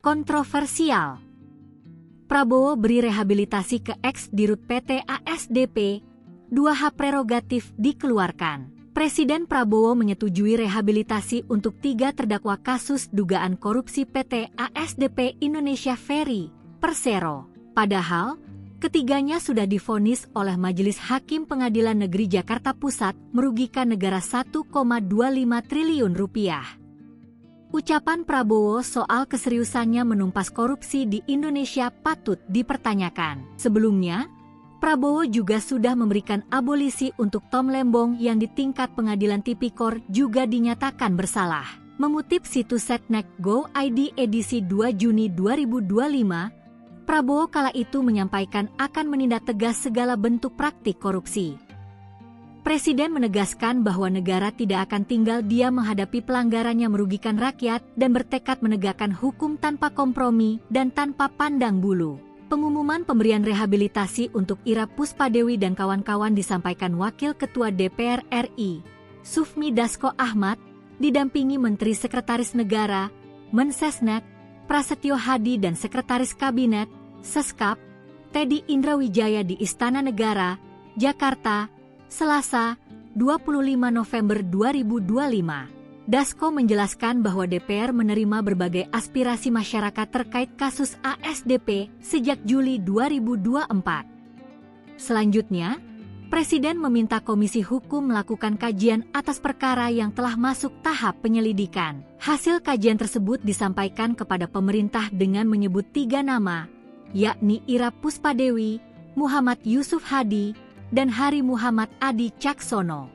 Kontroversial. Prabowo beri rehabilitasi ke ex-dirut PT ASDP, 2 hak prerogatif dikeluarkan. Presiden Prabowo menyetujui rehabilitasi untuk 3 terdakwa kasus dugaan korupsi PT ASDP Indonesia Ferry, Persero. Padahal, ketiganya sudah divonis oleh Majelis Hakim Pengadilan Negeri Jakarta Pusat merugikan negara 1,25 triliun rupiah. Ucapan Prabowo soal keseriusannya menumpas korupsi di Indonesia patut dipertanyakan. Sebelumnya, Prabowo juga sudah memberikan abolisi untuk Tom Lembong yang di tingkat pengadilan tipikor juga dinyatakan bersalah. Mengutip situs setnek.go.id edisi 2 Juni 2025, Prabowo kala itu menyampaikan akan menindak tegas segala bentuk praktik korupsi. Presiden menegaskan bahwa negara tidak akan tinggal diam menghadapi pelanggaran yang merugikan rakyat dan bertekad menegakkan hukum tanpa kompromi dan tanpa pandang bulu. Pengumuman pemberian rehabilitasi untuk Ira Puspadewi dan kawan-kawan disampaikan Wakil Ketua DPR RI, Sufmi Dasko Ahmad, didampingi Menteri Sekretaris Negara, Mensesnek, Prasetyo Hadi dan Sekretaris Kabinet, Seskap, Teddy Indrawijaya di Istana Negara, Jakarta, Selasa, 25 November 2025. Dasko menjelaskan bahwa DPR menerima berbagai aspirasi masyarakat terkait kasus ASDP sejak Juli 2024. Selanjutnya, Presiden meminta Komisi Hukum melakukan kajian atas perkara yang telah masuk tahap penyelidikan. Hasil kajian tersebut disampaikan kepada pemerintah dengan menyebut 3 nama, yakni Ira Puspadewi, Muhammad Yusuf Hadi, dan Hari Muhammad Adi Caksono.